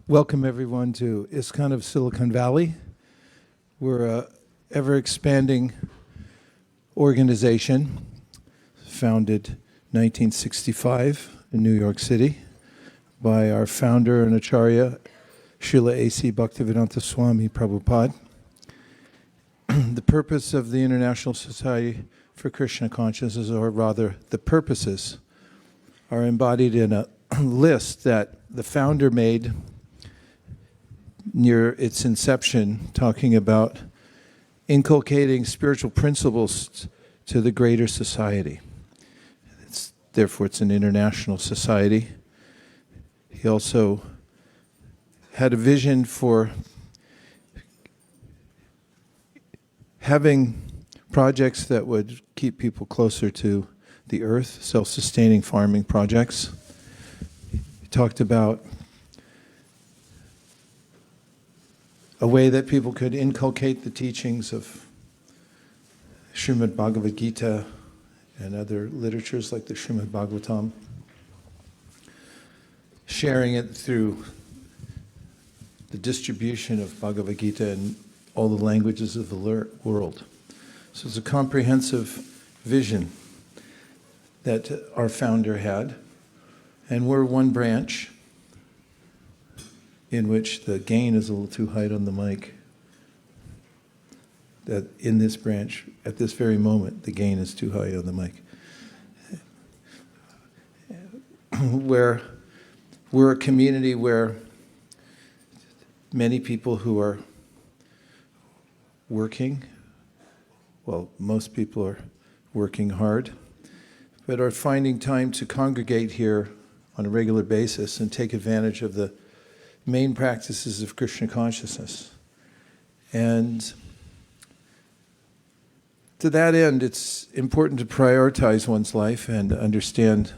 Welcome everyone to ISKCON of Silicon Valley. We're an ever-expanding organization founded 1965 in New York City by our founder and Acharya, Srila A.C. Bhaktivedanta Swami Prabhupada. The purpose of the International Society for Krishna Consciousness, or rather the purposes, are embodied in a list that the founder made near its inception, talking about inculcating spiritual principles to the greater society. Therefore, it's an international society. He also had a vision for having projects that would keep people closer to the earth, self-sustaining farming projects. He talked about a way that people could inculcate the teachings of Srimad Bhagavad Gita and other literatures like the Srimad Bhagavatam, sharing it through the distribution of Bhagavad Gita in all the languages of the world. So it's a comprehensive vision that our founder had, and we're one branch in which the gain is a little too high on the mic. That in this branch, at this very moment, the gain is too high on the mic. Where we're a community where many people who are working, well, most people are working hard, but are finding time to congregate here on a regular basis and take advantage of the main practices of Krishna consciousness. And to that end, it's important to prioritize one's life and understand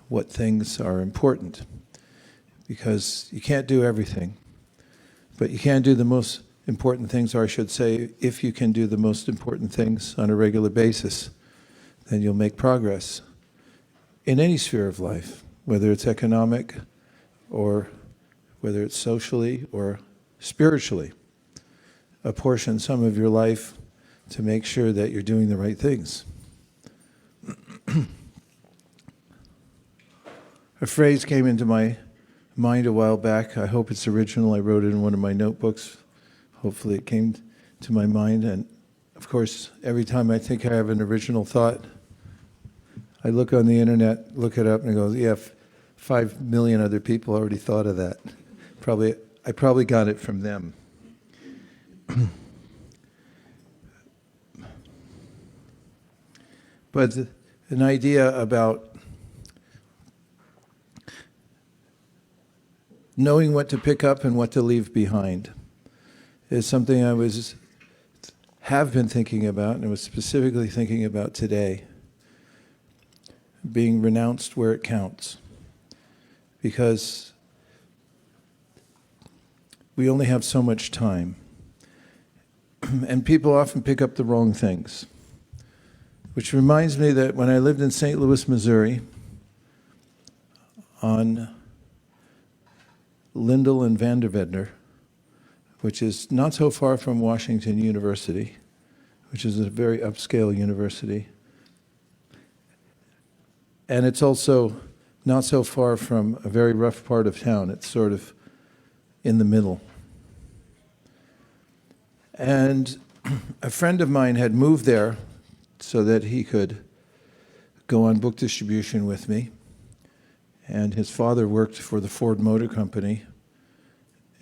what things are important, because you can't do everything, but you can do the most important things, or I should say, if you can do the most important things on a regular basis, then you'll make progress in any sphere of life, whether it's economic or whether it's socially or spiritually. Apportion some of your life to make sure that you're doing the right things. A phrase came into my mind a while back. I hope it's original. I wrote it in one of my notebooks. Hopefully it came to my mind. And of course, every time I think I have an original thought, I look on the internet, look it up, and I go, yeah, 5 million other people already thought of that. I probably got it from them. But an idea about knowing what to pick up and what to leave behind is something I have been thinking about, and I was specifically thinking about today. Being renounced where it counts. Because we only have so much time. And people often pick up the wrong things. Which reminds me that when I lived in St. Louis, Missouri, on Lindell and Vandervedder, which is not so far from Washington University, which is a very upscale university. And it's also not so far from a very rough part of town. It's sort of in the middle. And a friend of mine had moved there so that he could go on book distribution with me. And his father worked for the Ford Motor Company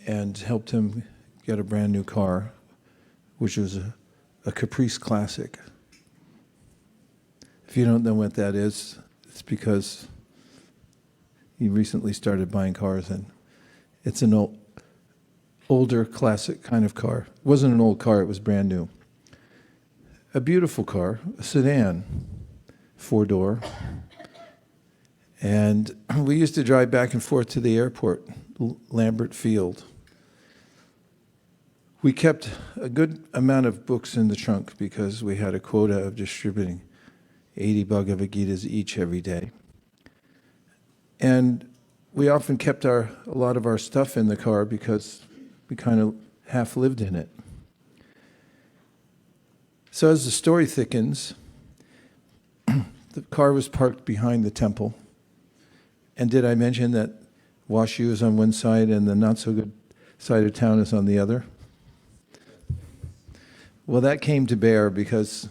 and helped him get a brand new car, which was a Caprice Classic. If you don't know what that is, it's because he recently started buying cars, and it's an older classic kind of car. It wasn't an old car, it was brand new. A beautiful car, a sedan, 4-door. And we used to drive back and forth to the airport, Lambert Field. We kept a good amount of books in the trunk because we had a quota of distributing 80 Bhagavad Gitas each every day. And we often kept a lot of our stuff in the car because we kind of half lived in it. So as the story thickens, the car was parked behind the temple. And did I mention that Washu is on one side and the not-so-good side of town is on the other? Well, that came to bear because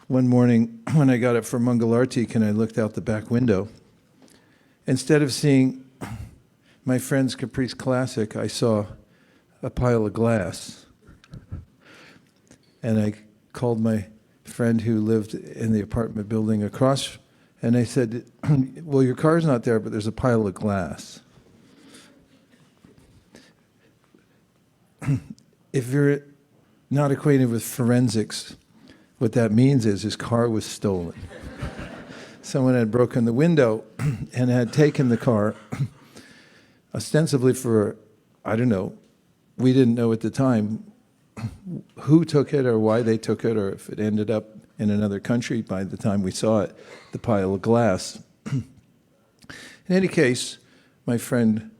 one morning when I got up for Mangalartik and I looked out the back window, instead of seeing my friend's Caprice Classic, I saw a pile of glass. And I called my friend who lived in the apartment building across, and I said, well, your car's not there, but there's a pile of glass. If you're not acquainted with forensics, what that means is his car was stolen. Someone had broken the window and had taken the car, ostensibly for, I don't know, we didn't know at the time who took it or why they took it or if it ended up in another country by the time we saw it, the pile of glass. In any case, my friend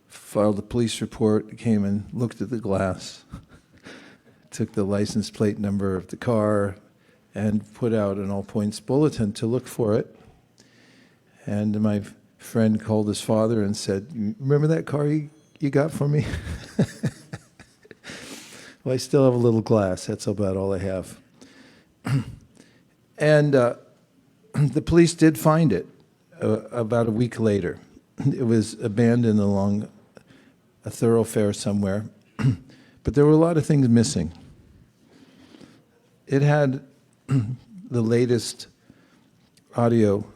filed a police report, came and looked at the glass, took the license plate number of the car, and put out an all-points bulletin to look for it. And my friend called his father and said, remember that car you got for me? Well, I still have a little glass. That's about all I have. And the police did find it about a week later. It was abandoned along a thoroughfare somewhere. But there were a lot of things missing. It had the latest audio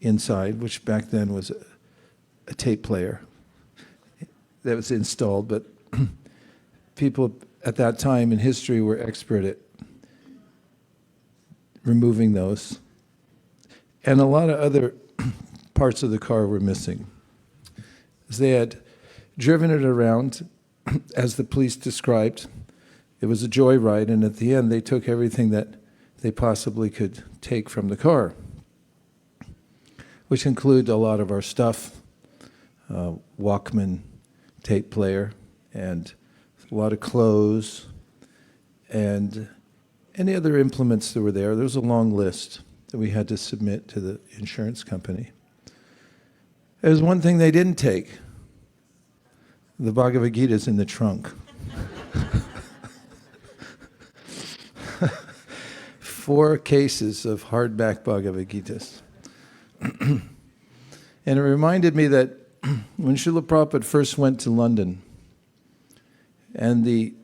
inside, which back then was a tape player that was installed, but people at that time in history were expert at removing those. And a lot of other parts of the car were missing. They had driven it around, as the police described. It was a joyride, and at the end they took everything that they possibly could take from the car, which include a lot of our stuff, Walkman tape player, and a lot of clothes, and any other implements that were there. There was a long list that we had to submit to the insurance company. There's one thing they didn't take. The Bhagavad Gita's in the trunk. 4 cases of hardback Bhagavad Gitas. And it reminded me that when Srila Prabhupada first went to London and the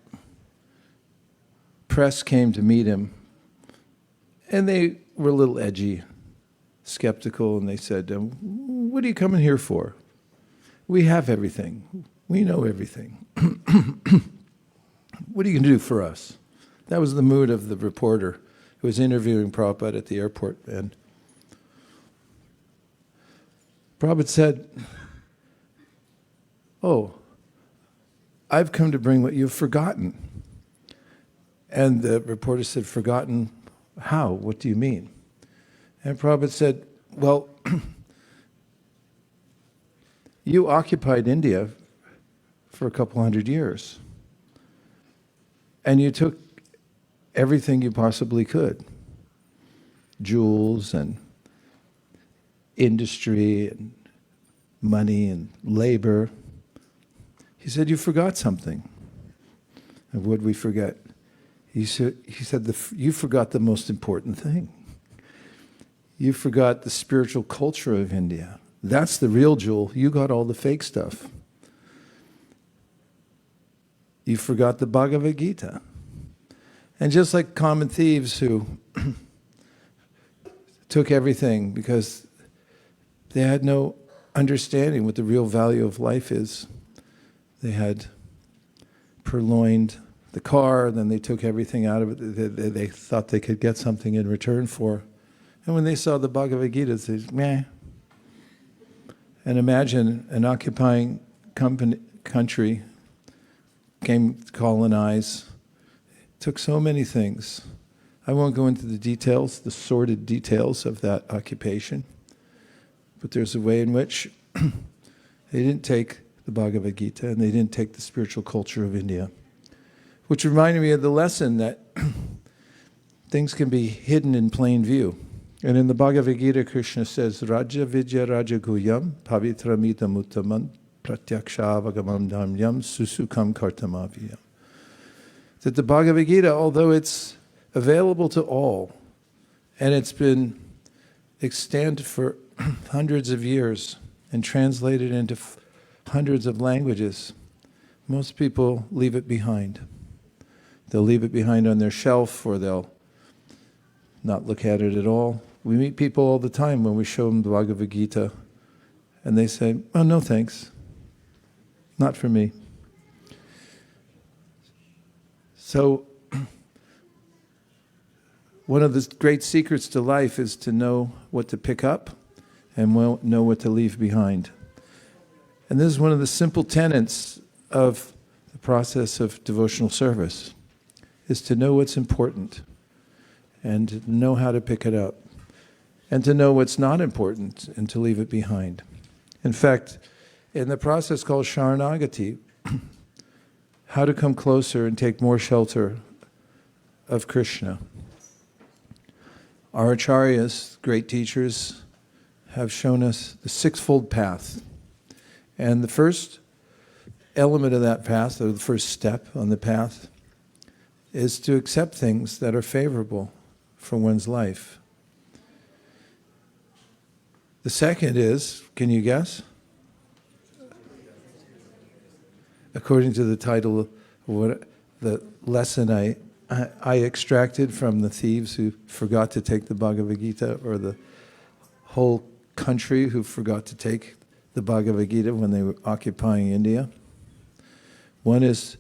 press came to meet him, and they were a little edgy, skeptical, and they said, what are you coming here for? We have everything. We know everything. What are you going to do for us? That was the mood of the reporter who was interviewing Prabhupada at the airport. And Prabhupada said, oh, I've come to bring what you've forgotten. And the reporter said, forgotten how? What do you mean? And Prabhupada said, well, you occupied India for a couple hundred years. And you took everything you possibly could. Jewels and industry and money and labor. He said, you forgot something. And what did we forget? He said, you forgot the most important thing. You forgot the spiritual culture of India. That's the real jewel. You got all the fake stuff. You forgot the Bhagavad Gita. And just like common thieves who took everything because they had no understanding what the real value of life is. They had purloined the car, then they took everything out of it they thought they could get something in return for. And when they saw the Bhagavad Gita, they said, meh. And imagine an occupying country came to colonize, took so many things. I won't go into the details, the sordid details of that occupation, but there's a way in which They didn't take the Bhagavad Gita, and they didn't take the spiritual culture of India. Which reminded me of the lesson that things can be hidden in plain view. And in the Bhagavad Gita, Krishna says, Raja Vidya Raja Guyam Pavitramita Muttaman Pratyaksha Dhamyam Susukam Kartamaviyam. That the Bhagavad Gita, although it's available to all, and it's been extant for hundreds of years and translated into hundreds of languages, most people leave it behind. They'll leave it behind on their shelf, or they'll not look at it at all. We meet people all the time when we show them the Bhagavad Gita, and they say, oh, no thanks, not for me. So, one of the great secrets to life is to know what to pick up and know what to leave behind. And this is one of the simple tenets of the process of devotional service, is to know what's important and to know how to pick it up, and to know what's not important and to leave it behind. In fact, in the process called Sharanagati, how to come closer and take more shelter of Krishna, our acharyas, great teachers, have shown us the sixfold path. And the first element of that path, or the first step on the path, is to accept things that are favorable for one's life. The second is, can you guess? According to the title of what the lesson I extracted from the thieves who forgot to take the Bhagavad Gita, or the whole country who forgot to take the Bhagavad Gita when they were occupying India. One is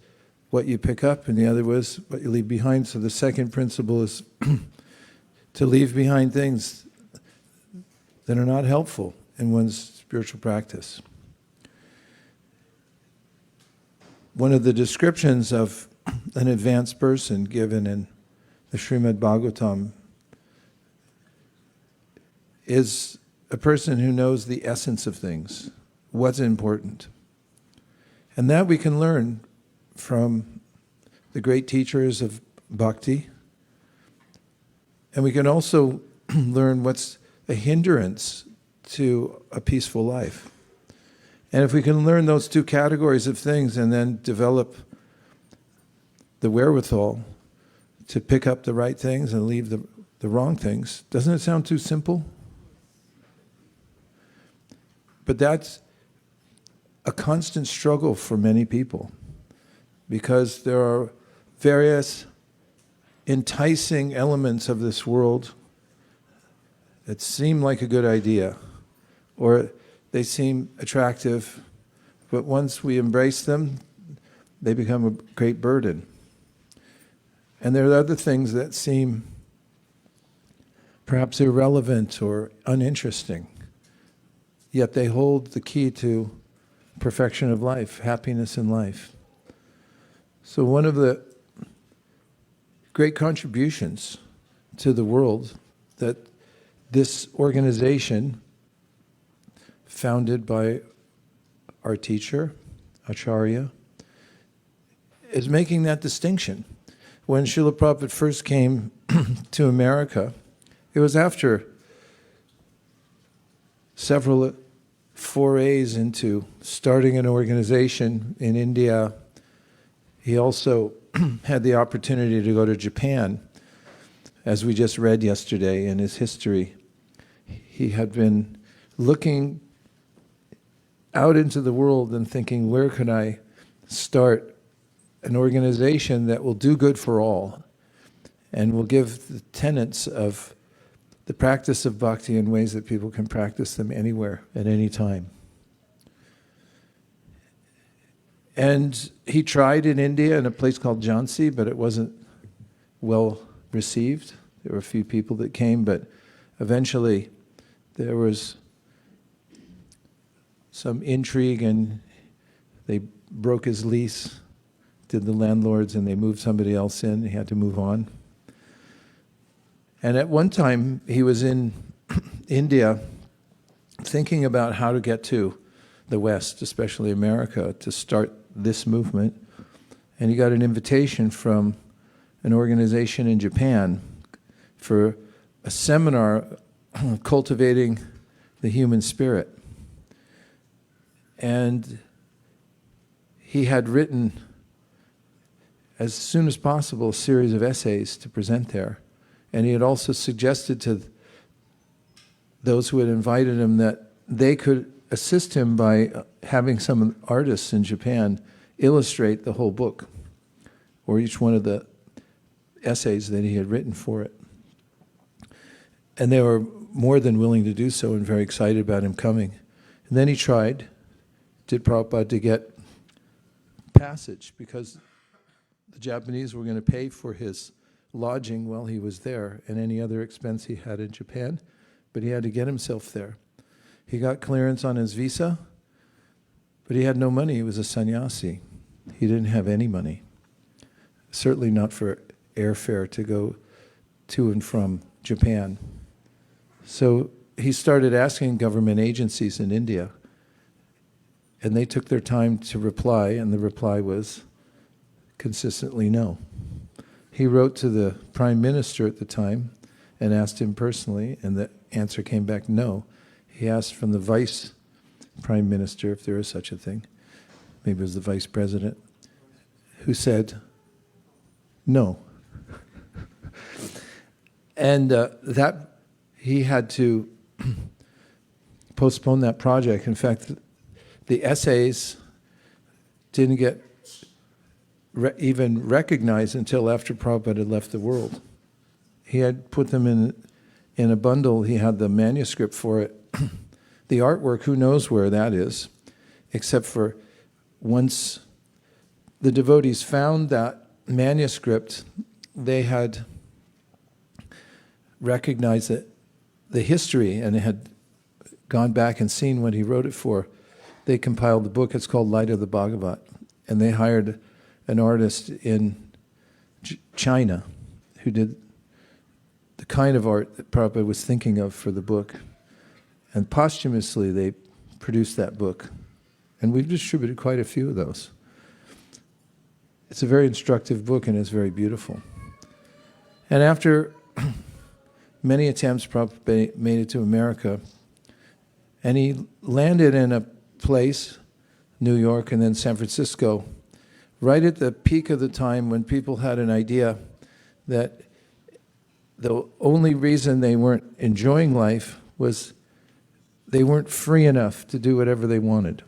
what you pick up, and the other was what you leave behind. So the second principle is to leave behind things that are not helpful in one's spiritual practice. One of the descriptions of an advanced person given in the Srimad Bhagavatam is a person who knows the essence of things, what's important. And that we can learn from the great teachers of bhakti. And we can also learn what's a hindrance to a peaceful life. And if we can learn those two categories of things and then develop the wherewithal to pick up the right things and leave the wrong things, doesn't it sound too simple? But that's a constant struggle for many people, because there are various enticing elements of this world that seem like a good idea, or they seem attractive, but once we embrace them, they become a great burden. And there are other things that seem perhaps irrelevant or uninteresting, yet they hold the key to perfection of life, happiness in life. So one of the great contributions to the world that this organization, founded by our teacher, Acharya, is making that distinction. When Srila Prabhupada first came to America, it was after several forays into starting an organization in India. He also had the opportunity to go to Japan. As we just read yesterday in his history, he had been looking out into the world and thinking, where can I start an organization that will do good for all and will give the tenets of the practice of bhakti in ways that people can practice them anywhere at any time. And he tried in India in a place called Jhansi, but it wasn't well received. There were a few people that came, but eventually there was some intrigue and they broke his lease, did the landlords, and they moved somebody else in. He had to move on. And at one time he was in India thinking about how to get to the West, especially America, to start this movement. And he got an invitation from an organization in Japan for a seminar cultivating the human spirit. And he had written, as soon as possible, a series of essays to present there. And he had also suggested to those who had invited him that they could assist him by having some artists in Japan illustrate the whole book, or each one of the essays that he had written for it. And they were more than willing to do so and very excited about him coming. And then he did Prabhupada to get passage, because the Japanese were going to pay for his lodging while he was there and any other expense he had in Japan, but he had to get himself there. He got clearance on his visa, but he had no money. He was a sannyasi. He didn't have any money, certainly not for airfare to go to and from Japan. So he started asking government agencies in India, and they took their time to reply, and the reply was consistently no. He wrote to the prime minister at the time and asked him personally, and the answer came back no. He asked from the vice prime minister, if there is such a thing, maybe it was the vice president, who said no. And that he had to postpone that project. In fact, the essays didn't get even recognized until after Prabhupada had left the world. He had put them in a bundle. He had the manuscript for it. The artwork, who knows where that is, except for once the devotees found that manuscript, they had recognized that the history and had gone back and seen what he wrote it for. They compiled the book. It's called Light of the Bhagavat. And they hired an artist in China who did the kind of art that Prabhupada was thinking of for the book. And posthumously, they produced that book. And we've distributed quite a few of those. It's a very instructive book, and it's very beautiful. And after many attempts, Prabhupada made it to America. And he landed in a place, New York and then San Francisco, right at the peak of the time when people had an idea that the only reason they weren't enjoying life was they weren't free enough to do whatever they wanted.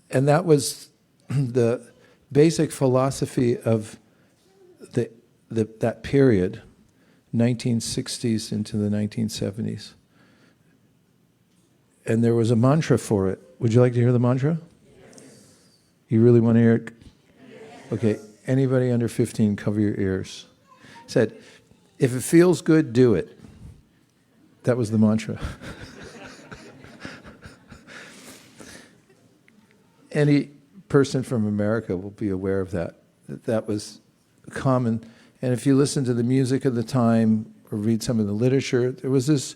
And that was the basic philosophy of that period, 1960s into the 1970s. And there was a mantra for it. Would you like to hear the mantra? Yes. You really want to hear it? Yes. Okay, anybody under 15, cover your ears. It said, if it feels good, do it. That was the mantra. Any person from America will be aware of that. That was common. And if you listen to the music of the time or read some of the literature, there was this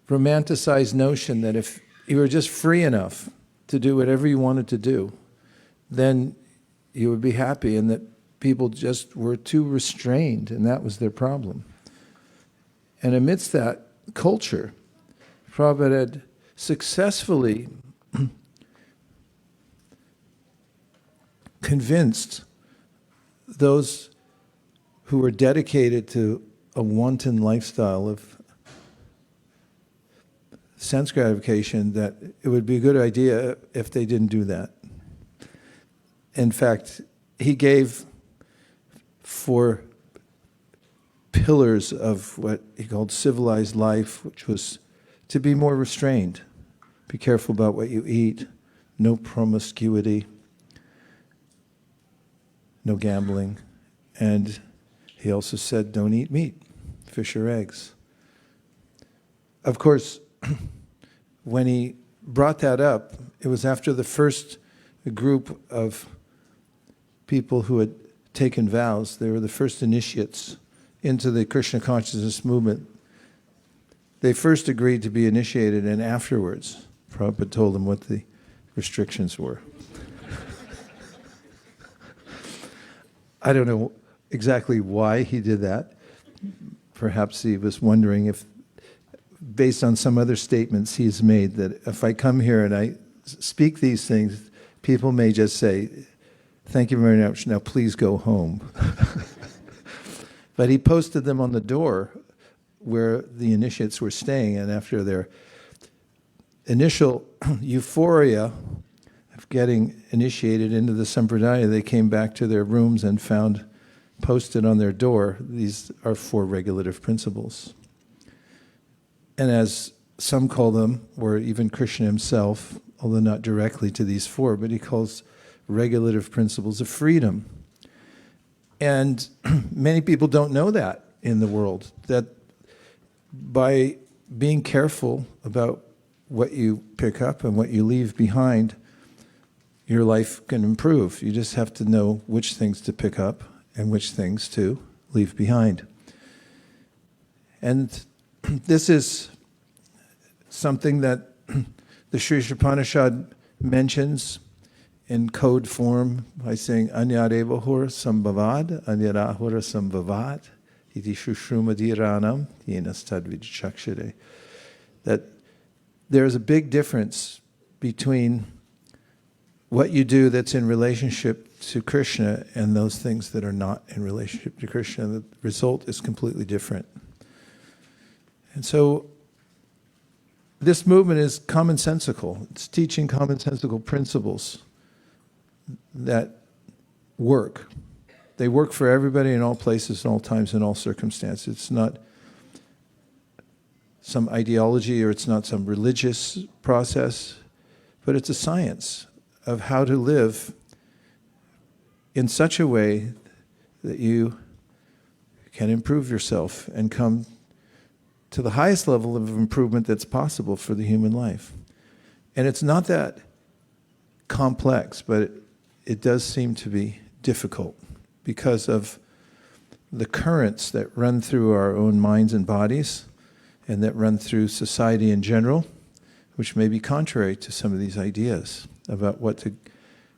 romanticized notion that if you were just free enough to do whatever you wanted to do, then you would be happy, and that people just were too restrained, and that was their problem. And amidst that culture, Prabhupada had successfully convinced those who were dedicated to a wanton lifestyle of sense gratification that it would be a good idea if they didn't do that. In fact, he gave 4 pillars of what he called civilized life, which was to be more restrained. Be careful about what you eat, no promiscuity, no gambling, and he also said don't eat meat, fish or eggs. Of course, when he brought that up, it was after the first group of people who had taken vows. They were the first initiates into the Krishna consciousness movement. They first agreed to be initiated, and afterwards Prabhupada told him what the restrictions were. I don't know exactly why he did that. Perhaps he was wondering if, based on some other statements he's made, that if I come here and I speak these things, people may just say, "Thank you very much, now please go home." But he posted them on the door where the initiates were staying, and after their initial euphoria of getting initiated into the Sampradaya, they came back to their rooms and found posted on their door, these are 4 regulative principles. And as some call them, or even Krishna himself, although not directly to these 4, but he calls regulative principles of freedom. And many people don't know that in the world, that by being careful about what you pick up and what you leave behind, your life can improve. You just have to know which things to pick up and which things to leave behind. And this is something that the Sri Upanishad mentions in code form by saying Anyarevahur sambhavad, Anyarahura sambhavat, iti shushrumadhiranam, yenastadvidchakshare. That there's a big difference between what you do that's in relationship to Krishna and those things that are not in relationship to Krishna. The result is completely different. And so this movement is commonsensical. It's teaching commonsensical principles that work. They work for everybody in all places, in all times, in all circumstances. It's not some ideology or it's not some religious process, but it's a science of how to live in such a way that you can improve yourself and come to the highest level of improvement that's possible for the human life. And it's not that complex, but it does seem to be difficult because of the currents that run through our own minds and bodies and that run through society in general, which may be contrary to some of these ideas about what to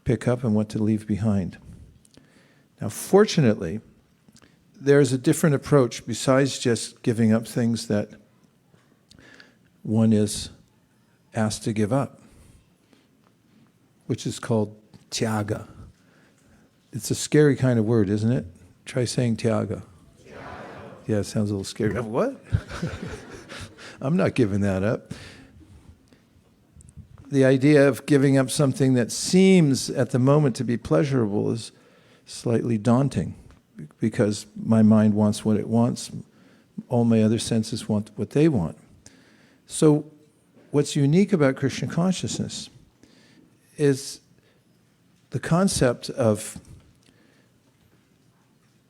pick up and what to leave behind. Now, fortunately, there's a different approach besides just giving up things that one is asked to give up, which is called tyaga. It's a scary kind of word, isn't it? Try saying tyaga. Yeah, it sounds a little scary. What? I'm not giving that up. The idea of giving up something that seems at the moment to be pleasurable is slightly daunting because my mind wants what it wants. All my other senses want what they want. So what's unique about Krishna consciousness is the concept of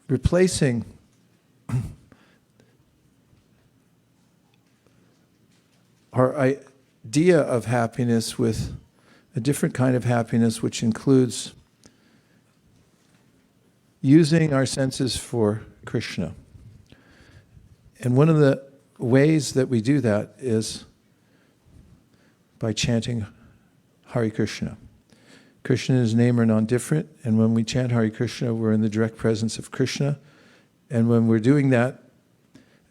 replacing our idea of happiness with a different kind of happiness, which includes using our senses for Krishna. And one of the ways that we do that is by chanting Hare Krishna. Krishna and his name are non-different, and when we chant Hare Krishna, we're in the direct presence of Krishna. And when we're doing that,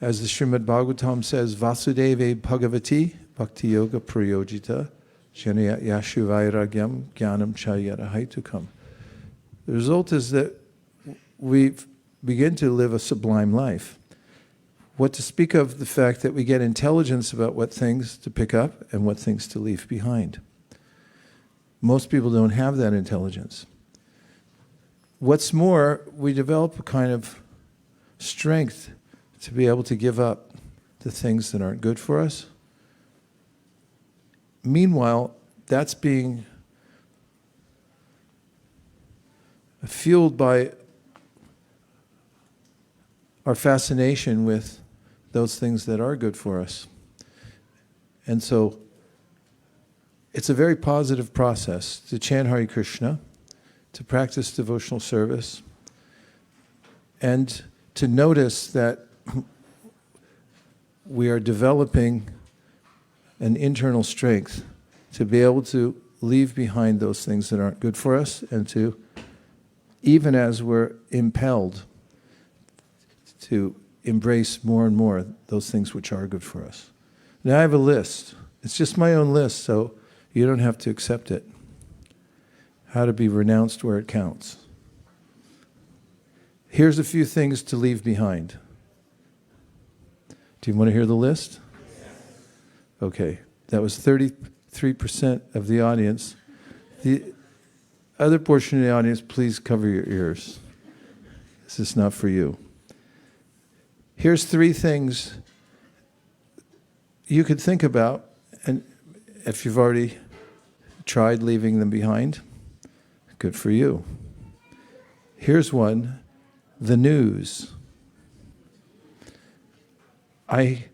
as the Srimad Bhagavatam says, Vasudeve Bhagavati Bhakti Yoga Prayojita Janaya Yashuvairagyam Jnanam Chayara Haitukam. The result is that we begin to live a sublime life. What to speak of the fact that we get intelligence about what things to pick up and what things to leave behind. Most people don't have that intelligence. What's more, we develop a kind of strength to be able to give up the things that aren't good for us. Meanwhile, that's being fueled by our fascination with those things that are good for us. And so it's a very positive process to chant Hare Krishna, to practice devotional service, and to notice that we are developing an internal strength to be able to leave behind those things that aren't good for us, and to, even as we're impelled to embrace more and more those things which are good for us. Now I have a list. It's just my own list, so you don't have to accept it. How to be renounced where it counts. Here's a few things to leave behind. Do you want to hear the list? Okay, that was 33% of the audience. The other portion of the audience, please cover your ears. This is not for you. Here's 3 things you could think about, and if you've already tried leaving them behind, good for you. Here's one, the news. I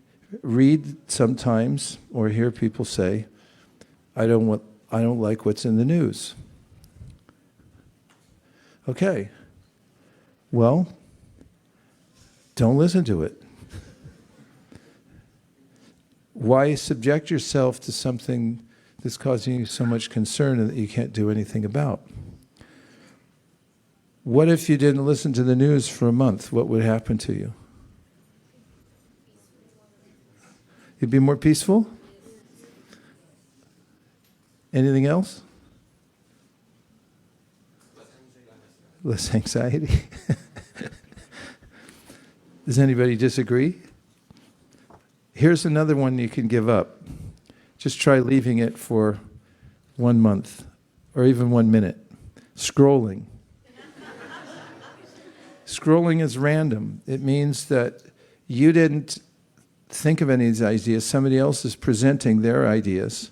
read sometimes or hear people say, I don't like what's in the news. Okay. Well, don't listen to it. Why subject yourself to something that's causing you so much concern and that you can't do anything about? What if you didn't listen to the news for a month? What would happen to you? You'd be more peaceful? Anything else? Less anxiety? Does anybody disagree? Here's another one you can give up. Just try leaving it for 1 month or even 1 minute. Scrolling. Scrolling is random. It means that you didn't think of any of these ideas. Somebody else is presenting their ideas,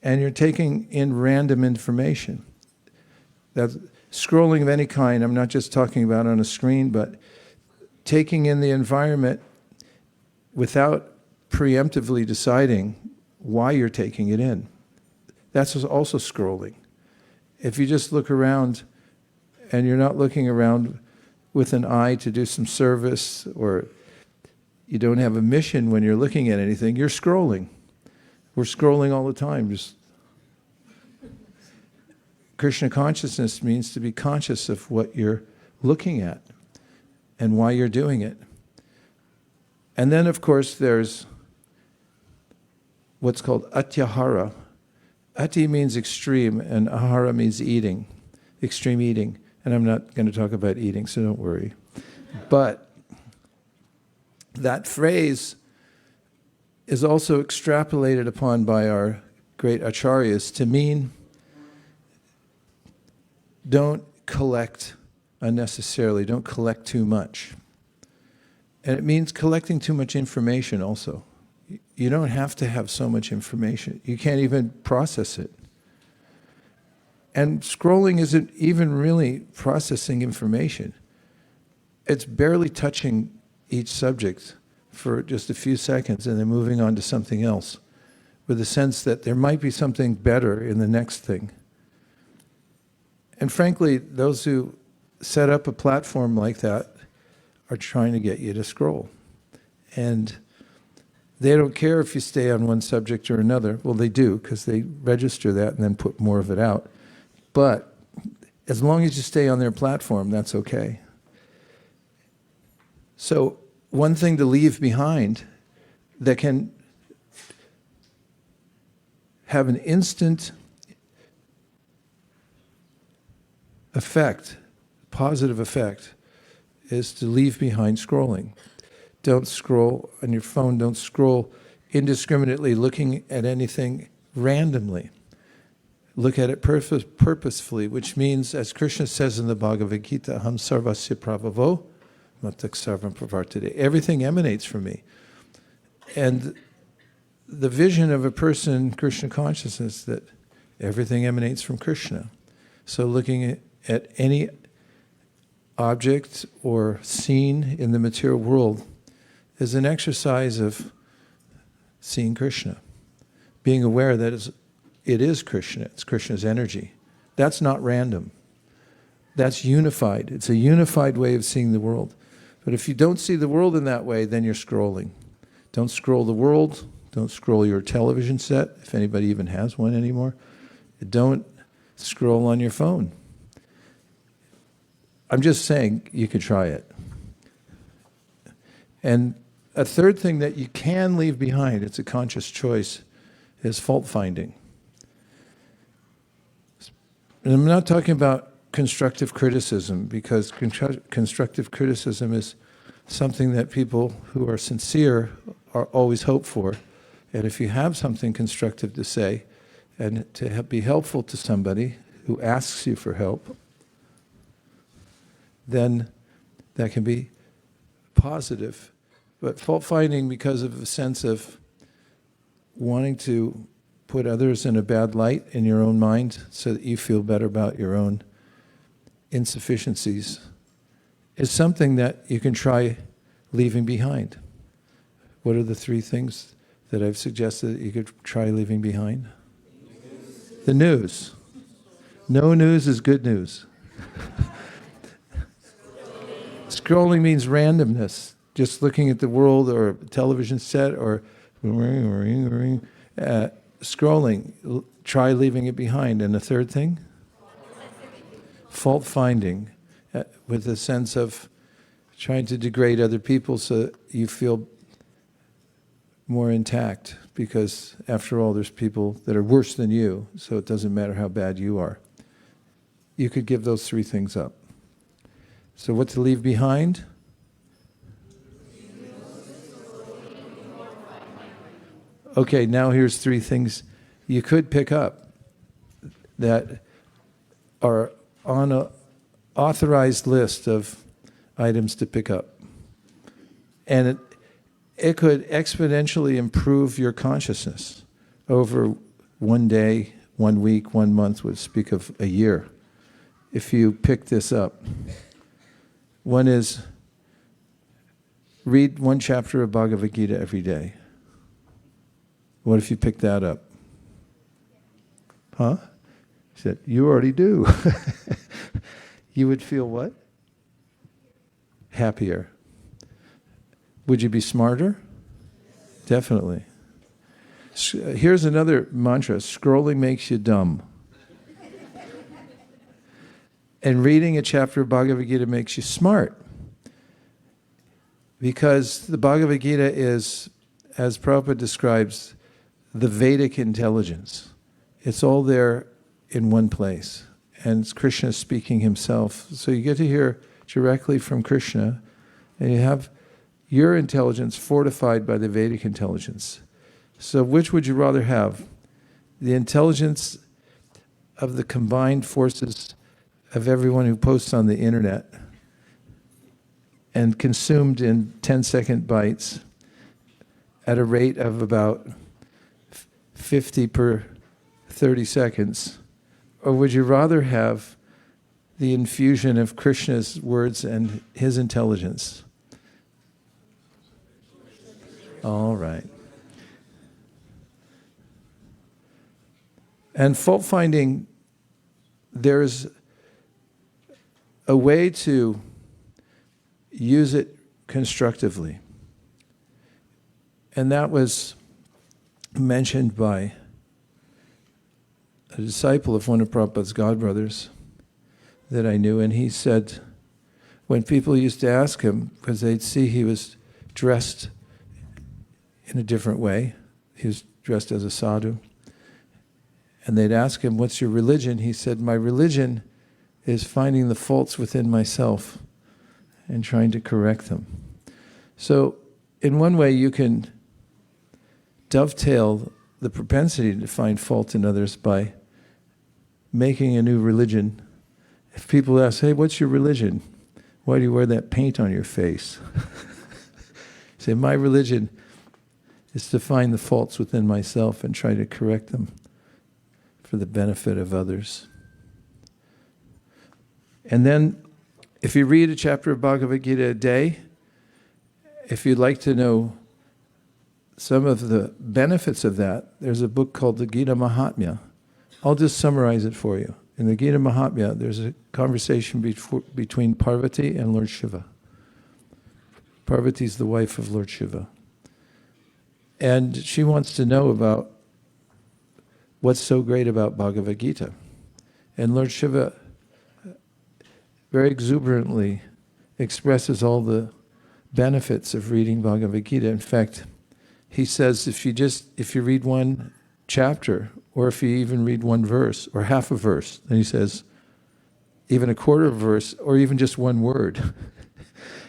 and you're taking in random information. That's scrolling of any kind. I'm not just talking about on a screen, but taking in the environment without preemptively deciding why you're taking it in. That's also scrolling. If you just look around and you're not looking around with an eye to do some service, or you don't have a mission when you're looking at anything, you're scrolling. We're scrolling all the time. Just Krishna consciousness means to be conscious of what you're looking at and why you're doing it. And then, of course, there's what's called atyahara. Ati means extreme, and ahara means eating, extreme eating. And I'm not going to talk about eating, so don't worry. But that phrase is also extrapolated upon by our great acharyas to mean don't collect unnecessarily, don't collect too much. And it means collecting too much information also. You don't have to have so much information. You can't even process it. And scrolling isn't even really processing information. It's barely touching each subject for just a few seconds and then moving on to something else, with the sense that there might be something better in the next thing. And frankly, those who set up a platform like that are trying to get you to scroll. And they don't care if you stay on one subject or another. Well, they do, because they register that and then put more of it out. But as long as you stay on their platform, that's okay. So one thing to leave behind that can have an instant effect, positive effect, is to leave behind scrolling. Don't scroll on your phone. Don't scroll indiscriminately, looking at anything randomly. Look at it purposefully, which means, as Krishna says in the Bhagavad Gita, Aham sarvasya prabhavo matak sarvam pravartade. Everything emanates from me. And the vision of a person in Krishna consciousness, that everything emanates from Krishna. So looking at any object or scene in the material world is an exercise of seeing Krishna, being aware that it is Krishna, it's Krishna's energy. That's not random. That's unified. It's a unified way of seeing the world. But if you don't see the world in that way, then you're scrolling. Don't scroll the world, Don't scroll your television set, if anybody even has one anymore. Don't scroll on your phone. I'm just saying you could try it. And a third thing that you can leave behind, it's a conscious choice, is fault finding. And I'm not talking about constructive criticism, because constructive criticism is something that people who are sincere are always hope for. And if you have something constructive to say, and to be helpful to somebody who asks you for help, then that can be positive. But fault finding, because of a sense of wanting to put others in a bad light in your own mind so that you feel better about your own insufficiencies, is something that you can try leaving behind. What are the three things that I've suggested that you could try leaving behind? The news. No news is good news. Scrolling means randomness. Just looking at the world or a television set or scrolling. Try leaving it behind. And the third thing? Fault finding, with a sense of trying to degrade other people so that you feel more intact, because after all, there's people that are worse than you, so it doesn't matter how bad you are. You could give those three things up. So what to leave behind? Okay, now here's three things you could pick up that are on an authorized list of items to pick up. And it could exponentially improve your consciousness over one day, 1 week, 1 month, would speak of a year, if you pick this up. One is, read 1 chapter of Bhagavad Gita every day. What if you pick that up? Huh? He said, you already do. You would feel what? Happier. Would you be smarter? Definitely. Here's another mantra. Scrolling makes you dumb. And reading a chapter of Bhagavad Gita makes you smart. Because the Bhagavad Gita is, as Prabhupada describes, the Vedic intelligence. It's all there in one place. And it's Krishna speaking himself. So you get to hear directly from Krishna, and you have your intelligence fortified by the Vedic intelligence. So which would you rather have? The intelligence of the combined forces of everyone who posts on the internet and consumed in 10-second bites at a rate of about 50 per 30 seconds? Or would you rather have the infusion of Krishna's words and his intelligence? All right. And fault finding, there's a way to use it constructively. And that was mentioned by a disciple of one of Prabhupada's godbrothers that I knew, and he said, when people used to ask him, because they'd see he was dressed in a different way, he was dressed as a sadhu, and they'd ask him, what's your religion? He said, my religion is finding the faults within myself and trying to correct them. So in one way you can dovetail the propensity to find fault in others by making a new religion. If people ask, hey, what's your religion? Why do you wear that paint on your face? Say, my religion is to find the faults within myself and try to correct them for the benefit of others. And then, if you read a chapter of Bhagavad Gita a day, if you'd like to know some of the benefits of that, there's a book called the Gita Mahatmya. I'll just summarize it for you. In the Gita Mahatmya, there's a conversation between Parvati and Lord Shiva. Parvati is the wife of Lord Shiva. And she wants to know about what's so great about Bhagavad Gita. And Lord Shiva very exuberantly expresses all the benefits of reading Bhagavad Gita. In fact, he says if you read one chapter, or if you even read one verse, or half a verse, then he says, even a quarter of a verse, or even just one word,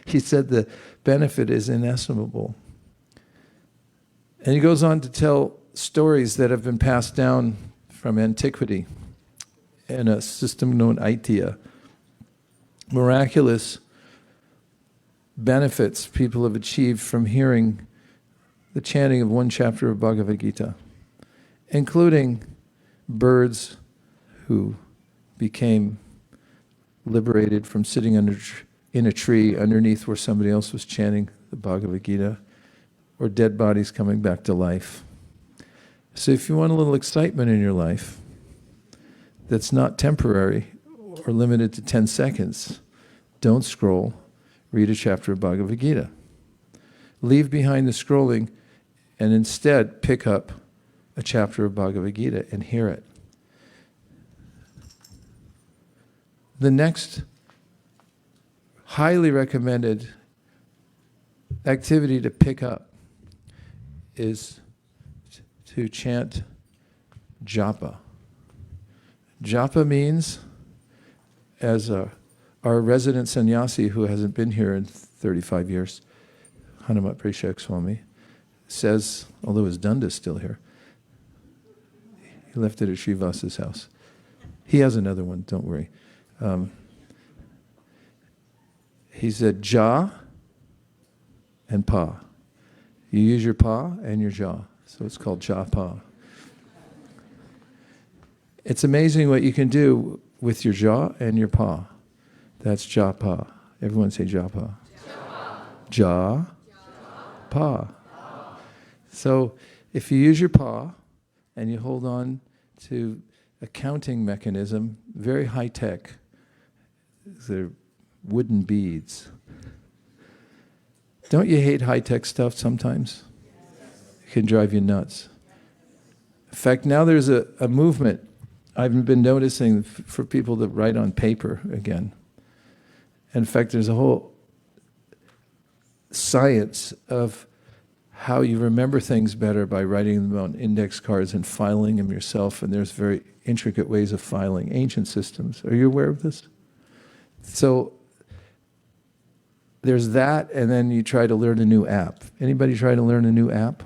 he said the benefit is inestimable. And he goes on to tell stories that have been passed down from antiquity in a system known Aitya. Miraculous benefits people have achieved from hearing the chanting of one chapter of Bhagavad Gita, including birds who became liberated from sitting in a tree underneath where somebody else was chanting the Bhagavad Gita, or dead bodies coming back to life. So if you want a little excitement in your life that's not temporary or limited to 10 seconds, don't scroll, read a chapter of Bhagavad Gita. Leave behind the scrolling and instead pick up a chapter of Bhagavad Gita and hear it. The next highly recommended activity to pick up is to chant japa. Japa means, as our resident sannyasi who hasn't been here in 35 years, Hanumat Prishak Swami, says, although his Dunda's still here, he left it at Srivasa's house. He has another one, don't worry. He said ja and pa. You use your pa and your jaw. So it's called japa. It's amazing what you can do with your jaw and your pa. That's japa. Everyone say japa. Ja, pa. So if you use your pa and you hold on to a counting mechanism, very high tech, they're wooden beads. Don't you hate high tech stuff sometimes? It can drive you nuts. In fact, now there's a movement I've been noticing for people to write on paper again. In fact, there's a whole science of how you remember things better by writing them on index cards and filing them yourself, and there's very intricate ways of filing, ancient systems. Are you aware of this? So there's that, and then you try to learn a new app. Anybody try to learn a new app?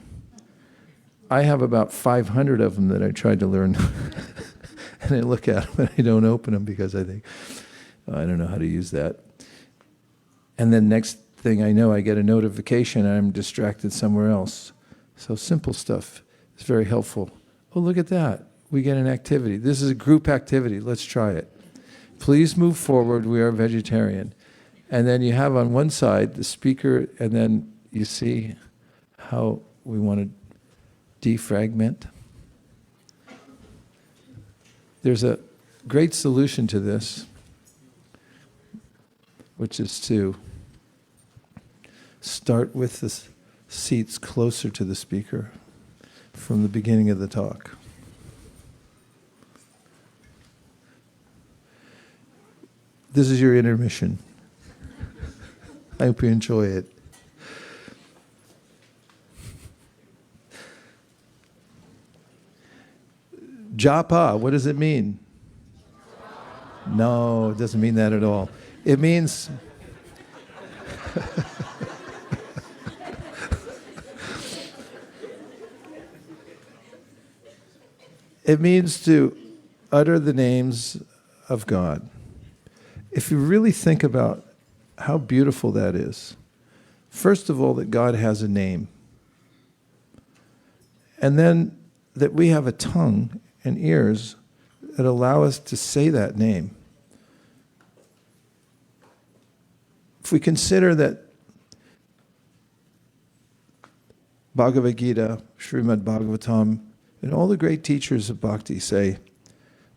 I have about 500 of them that I tried to learn, and I look at them and I don't open them because I think, oh, I don't know how to use that. And then next thing I know, I get a notification and I'm distracted somewhere else. So simple stuff is very helpful. Oh, look at that. We get an activity. This is a group activity. Let's try it. Please move forward. We are vegetarian. And then you have on one side the speaker, and then you see how we want to defragment. There's a great solution to this, which is to start with the seats closer to the speaker from the beginning of the talk. This is your intermission. I hope you enjoy it. Japa, what does it mean? No, it doesn't mean that at all. It means it means to utter the names of God. If you really think about how beautiful that is, first of all, that God has a name, and then that we have a tongue and ears that allow us to say that name. If we consider that Bhagavad Gita, Srimad Bhagavatam, and all the great teachers of bhakti say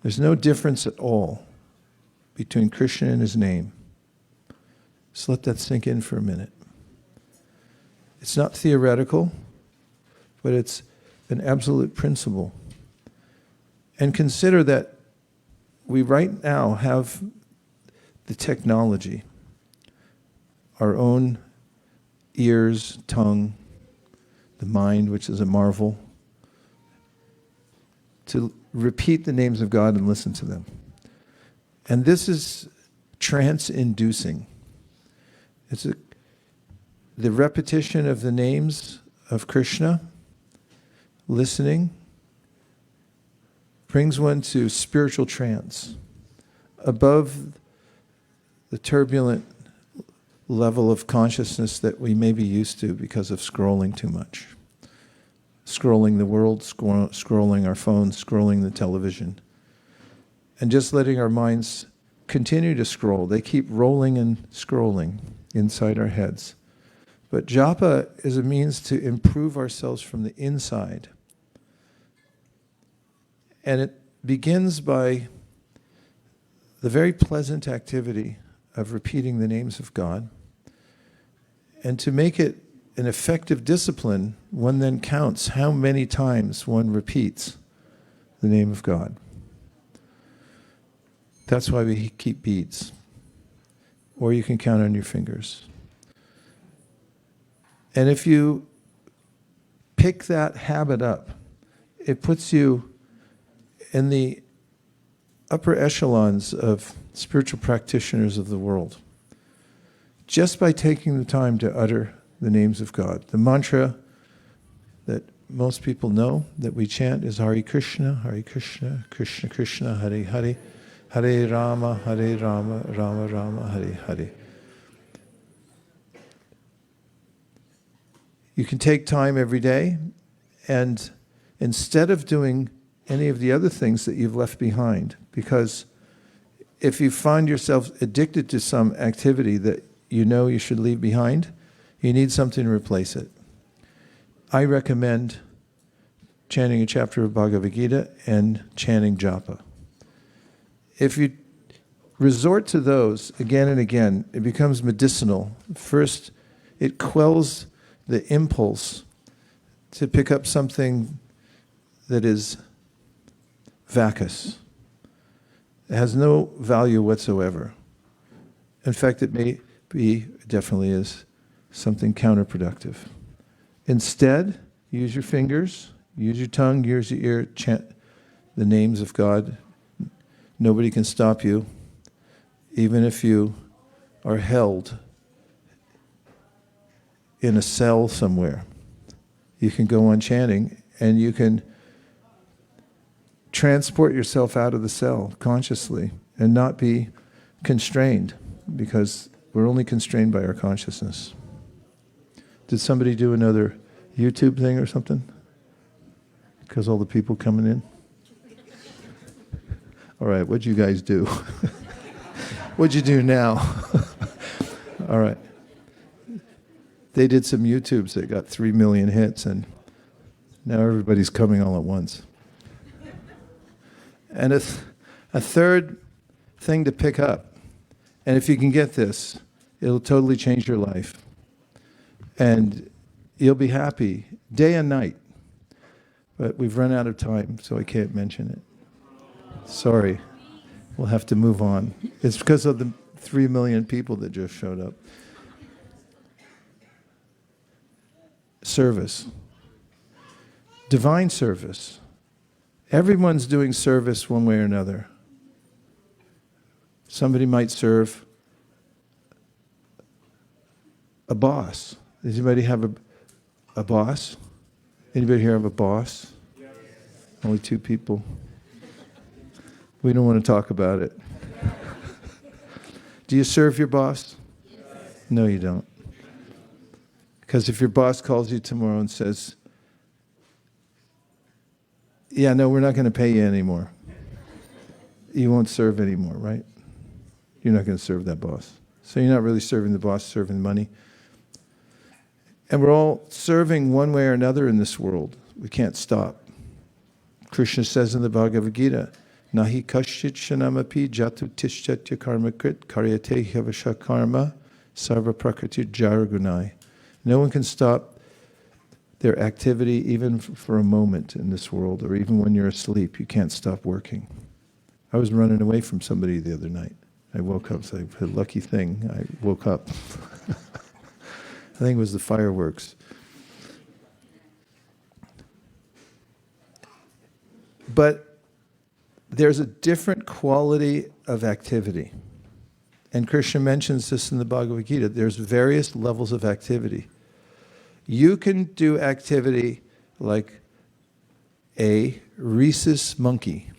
there's no difference at all between Krishna and his name. Just let that sink in for a minute. It's not theoretical. but it's an absolute principle. And consider that we right now have the technology, our own ears, tongue, the mind, which is a marvel, to repeat the names of God and listen to them. And this is trance-inducing. It's the repetition of the names of Krishna, listening, brings one to spiritual trance, above the turbulent level of consciousness that we may be used to because of scrolling too much. Scrolling the world, scrolling our phones, scrolling the television. And just letting our minds continue to scroll. They keep rolling and scrolling inside our heads. But japa is a means to improve ourselves from the inside. And it begins by the very pleasant activity of repeating the names of God. And to make it an effective discipline, one then counts how many times one repeats the name of God. That's why we keep beads. Or you can count on your fingers. And if you pick that habit up, it puts you in the upper echelons of spiritual practitioners of the world. Just by taking the time to utter the names of God. The mantra that most people know that we chant is Hare Krishna, Krishna Krishna, Hare Hare, Hare Rama, Rama Rama, Hare Hare. You can take time every day, and instead of doing any of the other things that you've left behind, because if you find yourself addicted to some activity that you know you should leave behind, you need something to replace it. I recommend chanting a chapter of Bhagavad Gita and chanting japa. If you resort to those again and again, it becomes medicinal. First, it quells the impulse to pick up something that is vacuous. It has no value whatsoever. In fact, it may be, definitely is, something counterproductive. Instead, use your fingers, use your tongue, use your ear, chant the names of God. Nobody can stop you, even if you are held in a cell somewhere. You can go on chanting, and you can transport yourself out of the cell consciously and not be constrained, because we're only constrained by our consciousness. Did somebody do another YouTube thing or something? Because all the people coming in? All right, what'd you guys do? What'd you do now? All right. They did some YouTubes that got 3 million hits, and now everybody's coming all at once. And a third thing to pick up, and if you can get this, it'll totally change your life. And you'll be happy day and night. But we've run out of time, so I can't mention it. Sorry. We'll have to move on. It's because of the 3 million people that just showed up. Service. Divine service. Everyone's doing service one way or another. Somebody might serve a boss. Does anybody have a boss? Anybody here have a boss? Yes. Only 2 people. We don't want to talk about it. Do you serve your boss? Yes. No, you don't. Because if your boss calls you tomorrow and says, yeah, no, we're not going to pay you anymore, you won't serve anymore, right? You're not going to serve that boss. So you're not really serving the boss, serving money. And we're all serving one way or another in this world. We can't stop. Krishna says in the Bhagavad Gita, Nahi kashchit shanamapi jatu tishchatya karmakrit karyate havasha karma sarva prakriti jaragunai. No one can stop their activity even for a moment in this world, or even when you're asleep, you can't stop working. I was running away from somebody the other night. I woke up, so a lucky thing, I woke up. I think it was the fireworks. But there's a different quality of activity. And Krishna mentions this in the Bhagavad Gita. There's various levels of activity. You can do activity like a rhesus monkey.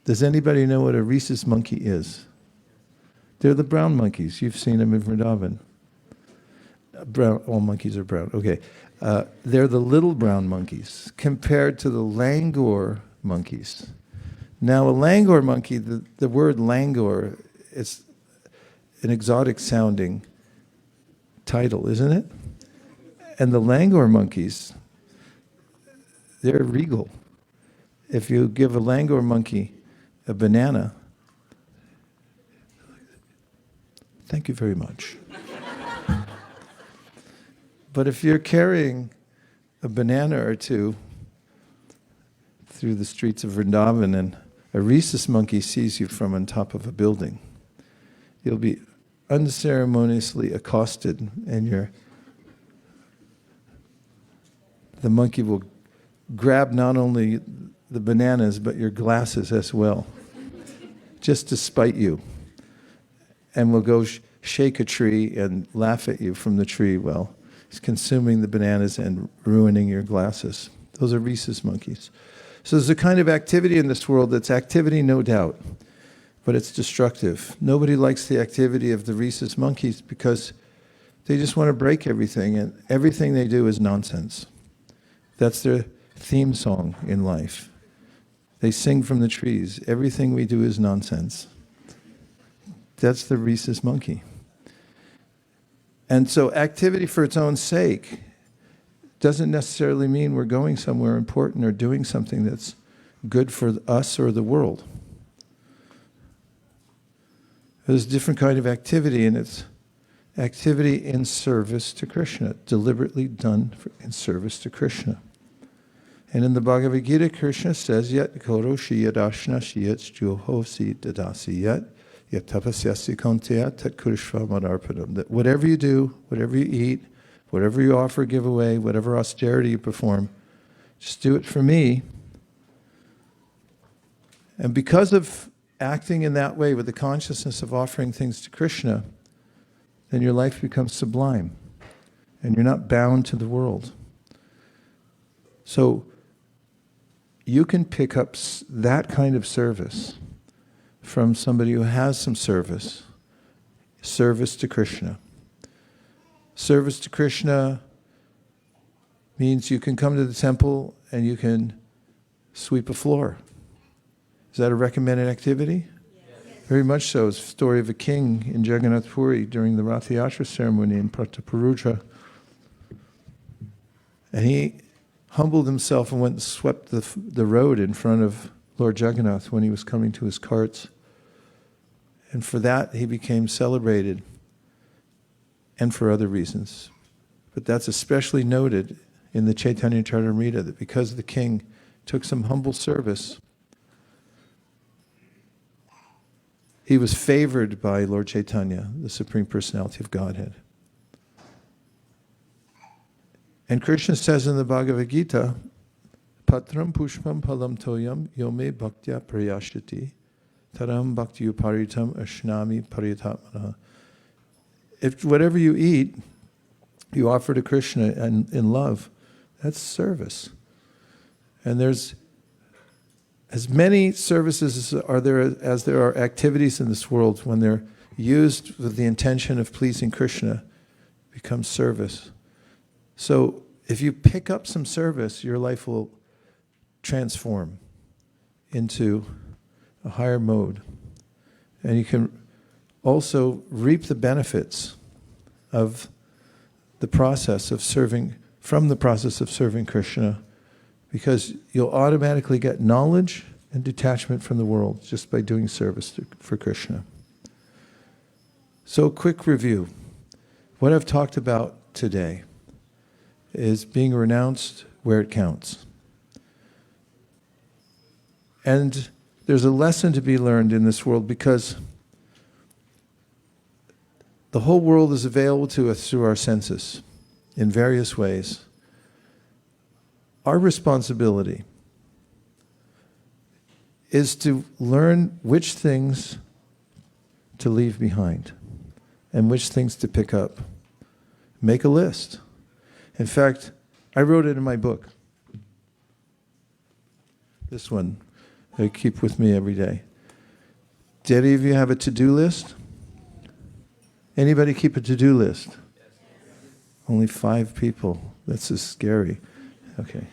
Does anybody know what a rhesus monkey is? They're the brown monkeys. You've seen them in Vrindavan. Brown, all monkeys are brown. Okay. They're the little brown monkeys compared to the langur monkeys. Now, a langur monkey, the word langur is an exotic sounding title, isn't it? And the langur monkeys, they're regal. If you give a langur monkey a banana, thank you very much. But if you're carrying a banana or two through the streets of Vrindavan and a rhesus monkey sees you from on top of a building, you'll be unceremoniously accosted, and the monkey will grab not only the bananas but your glasses as well, just to spite you, and will go shake a tree and laugh at you from the tree while he's consuming the bananas and ruining your glasses. Those are rhesus monkeys. So there's a kind of activity in this world that's activity, no doubt, but it's destructive. Nobody likes the activity of the rhesus monkeys because they just want to break everything, and everything they do is nonsense. That's their theme song in life. They sing from the trees. Everything we do is nonsense. That's the rhesus monkey. And so activity for its own sake doesn't necessarily mean we're going somewhere important or doing something that's good for us or the world. There's a different kind of activity, and it's activity in service to Krishna, deliberately done in service to Krishna. And in the Bhagavad Gita, Krishna says, Yat koroshi yadashna shiyat juhosi dadasi yat tapasyasi konteya tat kurishva madarpadam. That whatever you do, whatever you eat, whatever you offer, give away, whatever austerity you perform, just do it for me. And because of acting in that way with the consciousness of offering things to Krishna, then your life becomes sublime and you're not bound to the world. So you can pick up that kind of service from somebody who has some service to Krishna. Service to Krishna means you can come to the temple and you can sweep a floor. Is that a recommended activity? Yes. Very much so. It's the story of a king in Jagannath Puri during the Rath Yatra ceremony in Prataparuja. And he humbled himself and went and swept the road in front of Lord Jagannath when he was coming to his carts. And for that he became celebrated, and for other reasons. But that's especially noted in the Chaitanya Charitamrita, that because the king took some humble service, he was favored by Lord Chaitanya, the Supreme Personality of Godhead. And Krishna says in the Bhagavad Gita, Patram pushpam palam toyam yome bhaktya prayashati taram bhakti uparitam ashnami paritatmana. If whatever you eat, you offer to Krishna and in love, that's service. And there's as many services as there are activities in this world. When they're used with the intention of pleasing Krishna, becomes service. So if you pick up some service, your life will transform into a higher mode. And you can also reap the benefits of the process of serving, from the process of serving Krishna, because you'll automatically get knowledge and detachment from the world just by doing service for Krishna. So, quick review. What I've talked about today is being renounced where it counts. And there's a lesson to be learned in this world because the whole world is available to us through our senses in various ways. Our responsibility is to learn which things to leave behind and which things to pick up. Make a list. In fact, I wrote it in my book. This one I keep with me every day. Do any of you have a to-do list? Anybody keep a to-do list? Only 5 people. That's just scary. Okay.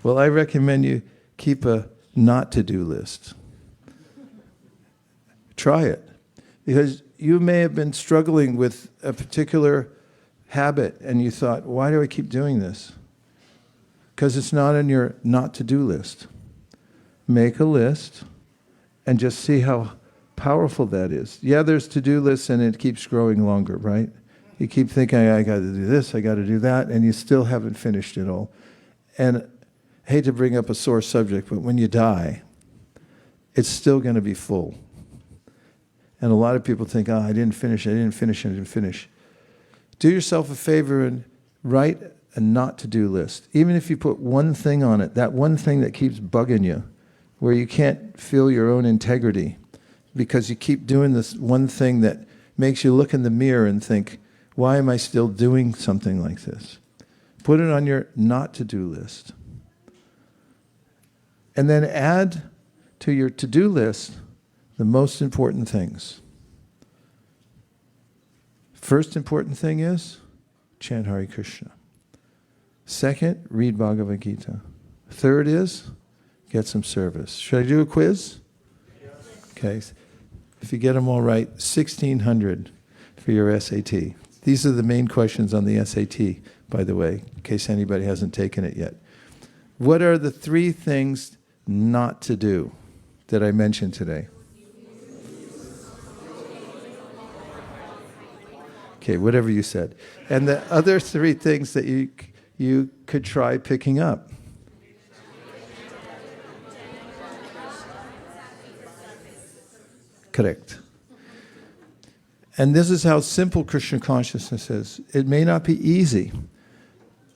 Well, I recommend you keep a not to-do list. Try it. Because you may have been struggling with a particular habit and you thought, why do I keep doing this? Because it's not on your not to-do list. Make a list and just see how powerful that is. Yeah, there's to-do lists and it keeps growing longer, right? You keep thinking, I got to do this, I got to do that, and you still haven't finished it all. And I hate to bring up a sore subject, but when you die, it's still going to be full. And a lot of people think, I didn't finish. Do yourself a favor and write a not to-do list. Even if you put one thing on it, that one thing that keeps bugging you, where you can't feel your own integrity, because you keep doing this one thing that makes you look in the mirror and think, why am I still doing something like this? Put it on your not to-do list. And then add to your to-do list the most important things. First important thing is chant Hare Krishna. Second, read Bhagavad Gita. Third is get some service. Should I do a quiz? Okay. If you get them all right, 1,600 for your SAT. These are the main questions on the SAT, by the way, in case anybody hasn't taken it yet. What are the 3 things not to do that I mentioned today? Okay, whatever you said. And the other 3 things that you could try picking up. Correct. And this is how simple Krishna consciousness is. It may not be easy,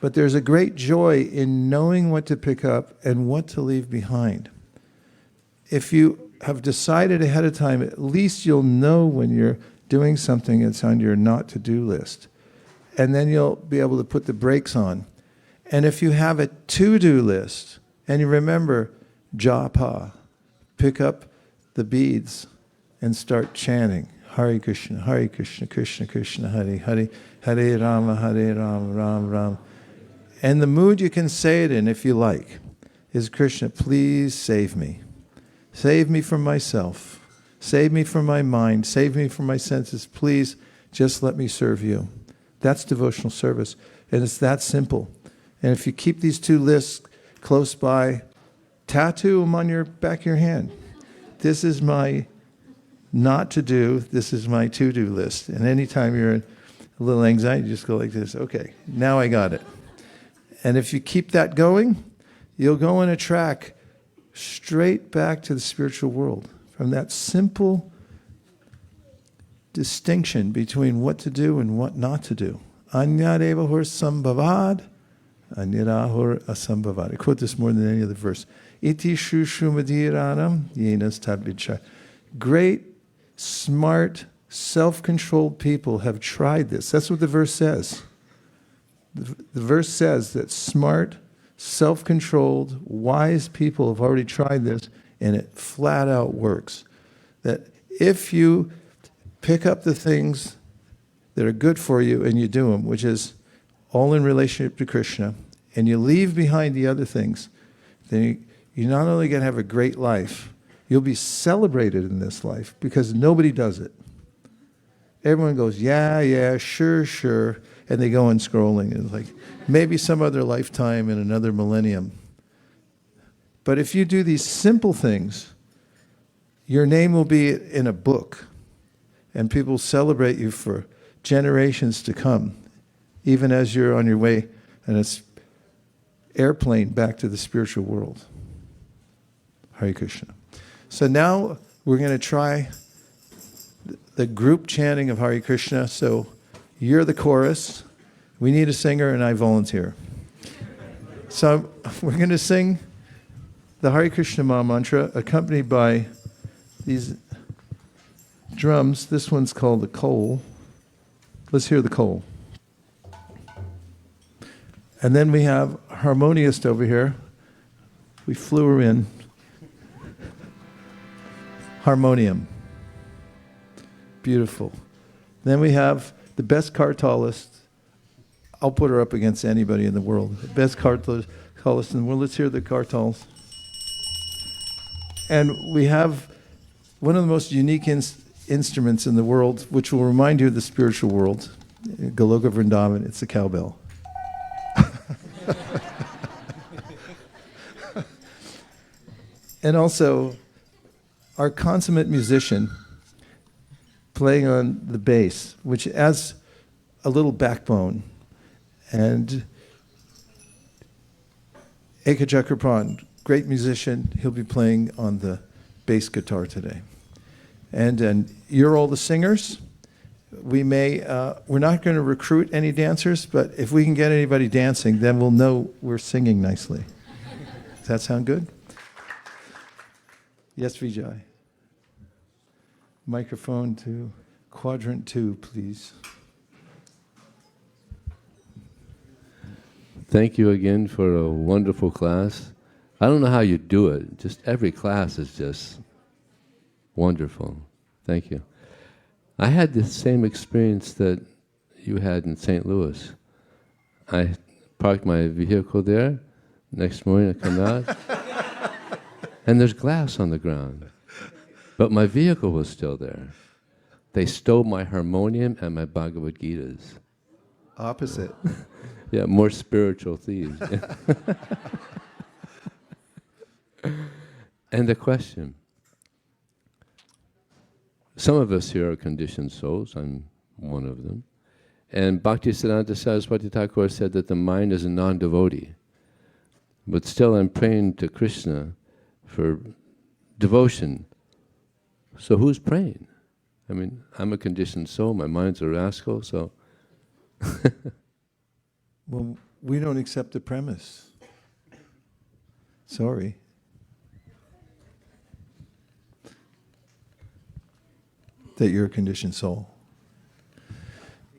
but there's a great joy in knowing what to pick up and what to leave behind. If you have decided ahead of time, at least you'll know when you're doing something that's on your not to-do list. And then you'll be able to put the brakes on. And if you have a to-do list, and you remember japa, pick up the beads and start chanting Hare Krishna, Krishna Krishna, Hare Hare, Hare Rama, Rama Rama. And the mood you can say it in, if you like, is Krishna, please save me. Save me from myself. Save me from my mind. Save me from my senses. Please, just let me serve you. That's devotional service. And it's that simple. And if you keep these 2 lists close by, tattoo them on your back of your hand. This is my not to do, this is my to-do list. And anytime you're in a little anxiety, you just go like this. Okay, now I got it. And if you keep that going, you'll go on a track straight back to the spiritual world. From that simple distinction between what to do and what not to do. Anyadevahur sambhavad, anyadahur asambhavad. I quote this more than any other verse. Iti shushumadhiranam yenas tadvicha. Great, smart, self-controlled people have tried this. That's what the verse says. The verse says that smart, self-controlled, wise people have already tried this, and it flat out works. That if you pick up the things that are good for you and you do them, which is all in relationship to Krishna, and you leave behind the other things, then you're not only going to have a great life, you'll be celebrated in this life because nobody does it. Everyone goes, yeah, sure, and they go on scrolling. It's like maybe some other lifetime in another millennium. But if you do these simple things, your name will be in a book, and people celebrate you for generations to come, even as you're on your way in an airplane back to the spiritual world. Hare Krishna. So now we're going to try the group chanting of Hare Krishna. So you're the chorus. We need a singer, and I volunteer. So we're going to sing the Hare Krishna Maha Mantra, accompanied by these drums. This one's called the Kol. Let's hear the Kol. And then we have a harmoniist over here. We flew her in. Harmonium. Beautiful. Then we have the best kartalist. I'll put her up against anybody in the world. The best kartalist in the world. Let's hear the kartals. And we have one of the most unique instruments in the world, which will remind you of the spiritual world. Goloka Vrindavan, it's the cowbell. And also, our consummate musician playing on the bass, which adds a little backbone. And Eka Chakrapan, great musician, he'll be playing on the bass guitar today. And you're all the singers. We're not going to recruit any dancers, but if we can get anybody dancing, then we'll know we're singing nicely. Does that sound good? Yes, Vijay. Microphone to quadrant 2, please. Thank you again for a wonderful class. I don't know how you do it. Just every class is just wonderful. Thank you. I had the same experience that you had in St. Louis. I parked my vehicle there. Next morning I come out, and there's glass on the ground. But my vehicle was still there. They stole my harmonium and my Bhagavad Gitas. Opposite. Yeah, more spiritual thieves. And the question. Some of us here are conditioned souls. I'm one of them. And Bhaktisiddhanta Saraswati Thakur said that the mind is a non-devotee. But still I'm praying to Krishna for devotion. So who's praying? I mean, I'm a conditioned soul, my mind's a rascal, so... Well, we don't accept the premise. Sorry. That you're a conditioned soul.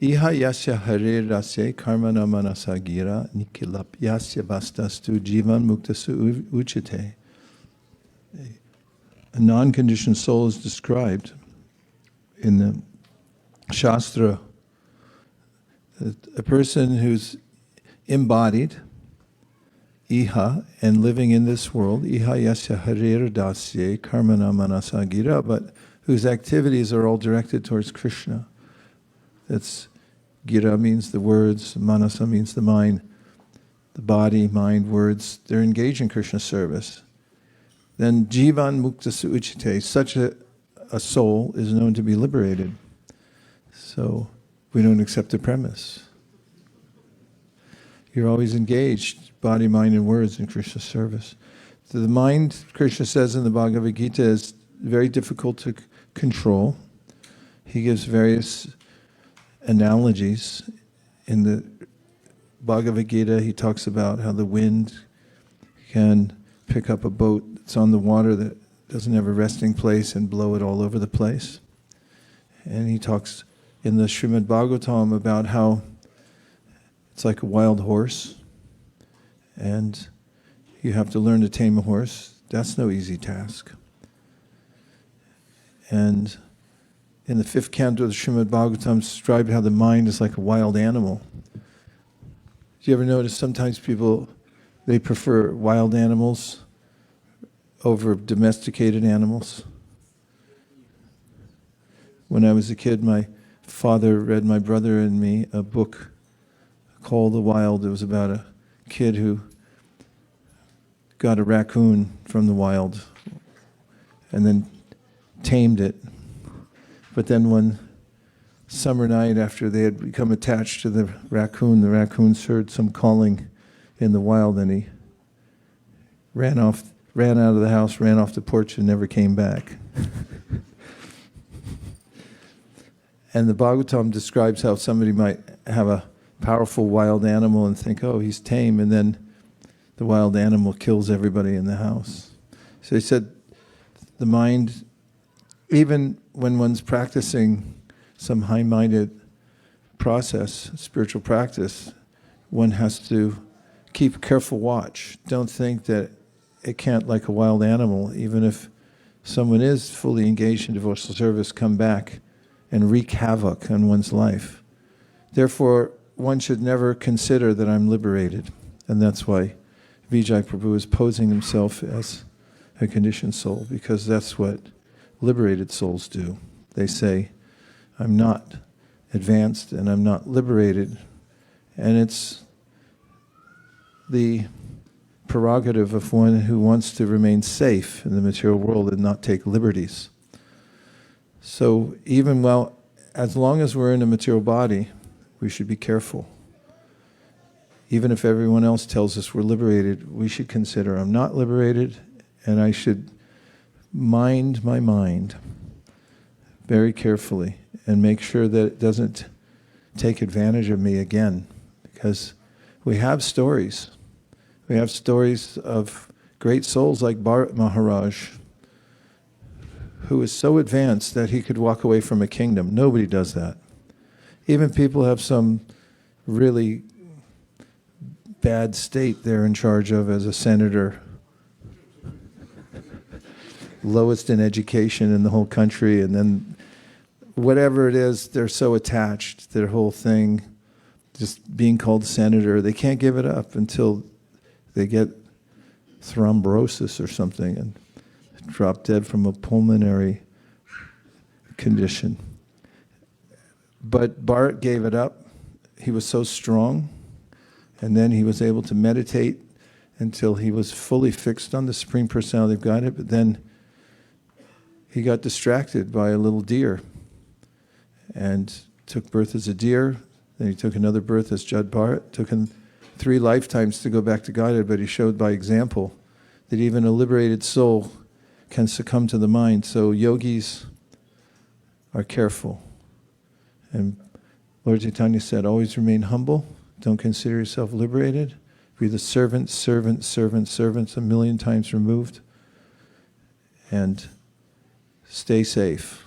Iha yasya hare rasya karmana manasa gira nikilap yasya vastastu jivan muktasu uchite. A non-conditioned soul is described in the Shastra. A person who's embodied, iha, and living in this world, iha yasya hare rasya karmana manasa gira, but whose activities are all directed towards Krishna. That's gira means the words, manasa means the mind, the body, mind, words. They're engaged in Krishna service. Then jivan mukta suuchite, such a soul is known to be liberated. So we don't accept the premise. You're always engaged, body, mind, and words in Krishna service. So the mind, Krishna says in the Bhagavad Gita, is very difficult to control. He gives various analogies. In the Bhagavad Gita, he talks about how the wind can pick up a boat that's on the water that doesn't have a resting place and blow it all over the place. And he talks in the Srimad Bhagavatam about how it's like a wild horse, and you have to learn to tame a horse. That's no easy task. And in the 5th canto of the Srimad Bhagavatam, described how the mind is like a wild animal. Do you ever notice sometimes people, they prefer wild animals over domesticated animals? When I was a kid, my father read my brother and me a book called The Wild. It was about a kid who got a raccoon from the wild and then tamed it. But then when summer night after they had become attached to the raccoons heard some calling in the wild, and he ran out of the house, ran off the porch, and never came back. And the Bhagavatam describes how somebody might have a powerful wild animal and think, oh, he's tame, and then the wild animal kills everybody in the house. So he said, the mind, even when one's practicing some high-minded process, spiritual practice, one has to keep careful watch. Don't think that it can't, like a wild animal, even if someone is fully engaged in devotional service, come back and wreak havoc on one's life. Therefore, one should never consider that I'm liberated. And that's why Vijay Prabhu is posing himself as a conditioned soul, because that's what liberated souls do. They say, I'm not advanced and I'm not liberated. And it's the prerogative of one who wants to remain safe in the material world and not take liberties. So as long as we're in a material body, we should be careful. Even if everyone else tells us we're liberated, we should consider I'm not liberated, and I should mind my mind very carefully and make sure that it doesn't take advantage of me again. Because we have stories. We have stories of great souls like Bharat Maharaj, who is so advanced that he could walk away from a kingdom. Nobody does that. Even people have some really bad state they're in charge of as a senator, lowest in education in the whole country, and then whatever it is, they're so attached, their whole thing, just being called senator, they can't give it up until they get thrombosis or something and drop dead from a pulmonary condition. But Bharat gave it up. He was so strong, and then he was able to meditate until he was fully fixed on the Supreme Personality of Godhead, but then he got distracted by a little deer and took birth as a deer. Then he took another birth as Jad Bharat. Took him 3 lifetimes to go back to Godhead, but he showed by example that even a liberated soul can succumb to the mind. So yogis are careful. And Lord Chaitanya said, always remain humble. Don't consider yourself liberated. Be the servant, servant, servant, servants 1,000,000 times removed. And stay safe.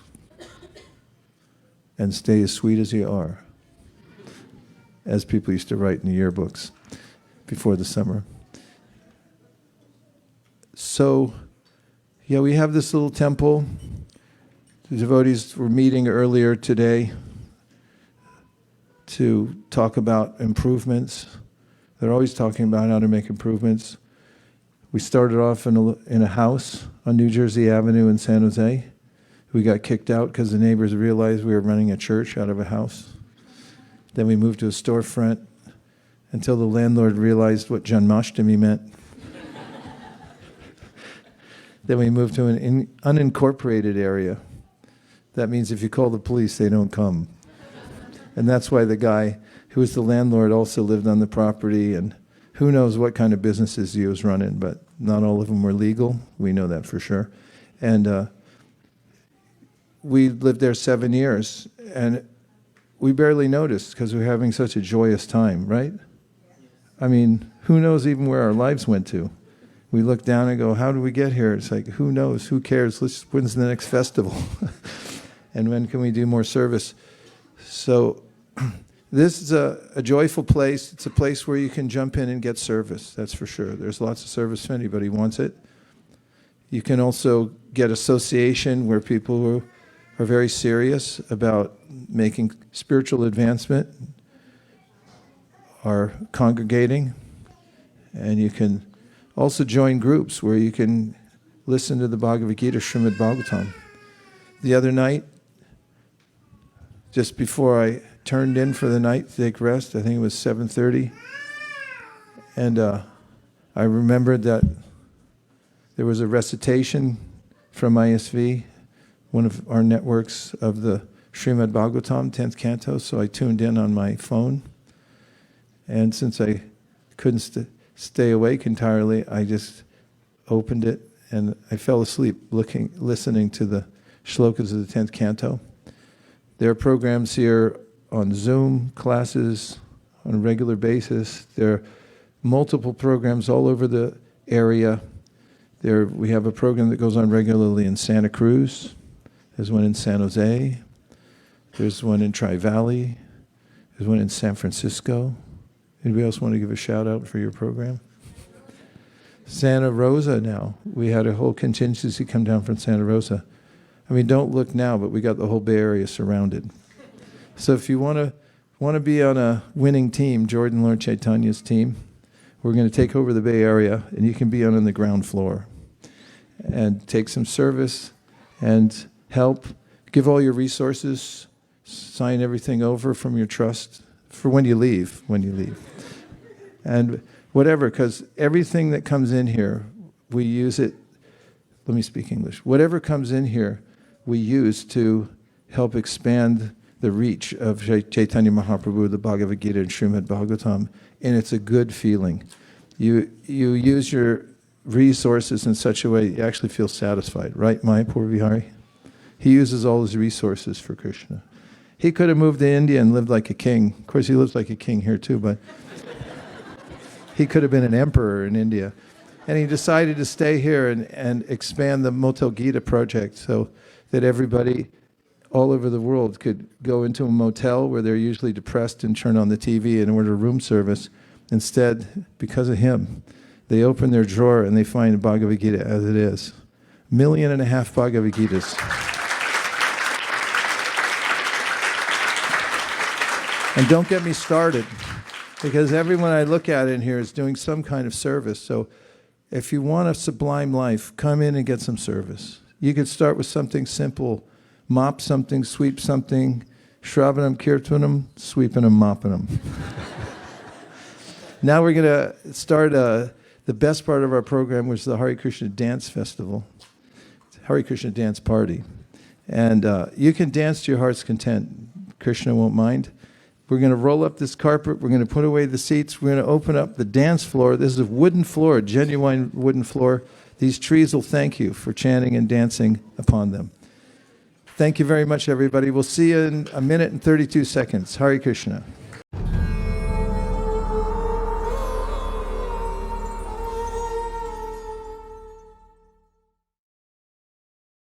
And stay as sweet as you are. As people used to write in the yearbooks before the summer. So, yeah, we have this little temple. The devotees were meeting earlier today to talk about improvements. They're always talking about how to make improvements. We started off in a house on New Jersey Avenue in San Jose. We got kicked out because the neighbors realized we were running a church out of a house. Then we moved to a storefront until the landlord realized what Janmashtami meant. Then we moved to an unincorporated area. That means if you call the police, they don't come. And that's why the guy who was the landlord also lived on the property, and who knows what kind of businesses he was running, but not all of them were legal. We know that for sure. And we lived there 7 years, and we barely noticed because we were having such a joyous time, right? I mean, who knows even where our lives went to? We look down and go, how did we get here? It's like, who knows? Who cares? When's the next festival? And when can we do more service? So this is a joyful place. It's a place where you can jump in and get service, that's for sure. There's lots of service if anybody wants it. You can also get association where people who are very serious about making spiritual advancement are congregating. And you can also join groups where you can listen to the Bhagavad Gita, Srimad Bhagavatam. The other night, just before I turned in for the night to take rest, I think it was 7:30, and I remembered that there was a recitation from ISV, one of our networks of the Srimad Bhagavatam, 10th canto, so I tuned in on my phone. And since I couldn't stay awake entirely, I just opened it and I fell asleep listening to the shlokas of the 10th canto. There are programs here on Zoom, classes on a regular basis. There are multiple programs all over the area. We have a program that goes on regularly in Santa Cruz. There's one in San Jose. There's one in Tri-Valley. There's one in San Francisco. Anybody else want to give a shout out for your program? Santa Rosa now. We had a whole contingency come down from Santa Rosa. I mean, don't look now, but we got the whole Bay Area surrounded. So if you want to be on a winning team, Jordan Lord Chaitanya's team, we're going to take over the Bay Area, and you can be on the ground floor and take some service and help. Give all your resources, sign everything over from your trust for when you leave. And whatever, because everything that comes in here, we use it. Let me speak English. Whatever comes in here, we use to help expand the reach of Chaitanya Mahaprabhu, the Bhagavad Gita, and Srimad Bhagavatam, and it's a good feeling. You use your resources in such a way you actually feel satisfied, right, Mayapur Vihari? He uses all his resources for Krishna. He could have moved to India and lived like a king. Of course, he lives like a king here too, but he could have been an emperor in India. And he decided to stay here and expand the Motel Gita project so that everybody all over the world could go into a motel where they're usually depressed and turn on the TV and order room service. Instead, because of him, they open their drawer and they find Bhagavad Gita as it is. 1.5 million Bhagavad Gitas. And don't get me started, because everyone I look at in here is doing some kind of service. So if you want a sublime life, come in and get some service. You could start with something simple. Mop something, sweep something, shravanam, kirtanam, sweeping them, mopping them. Now we're going to start the best part of our program, which is the Hare Krishna Dance Festival, Hare Krishna Dance Party. And you can dance to your heart's content. Krishna won't mind. We're going to roll up this carpet. We're going to put away the seats. We're going to open up the dance floor. This is a wooden floor, genuine wooden floor. These trees will thank you for chanting and dancing upon them. Thank you very much, everybody. We'll see you in 1 minute and 32 seconds. Hare Krishna.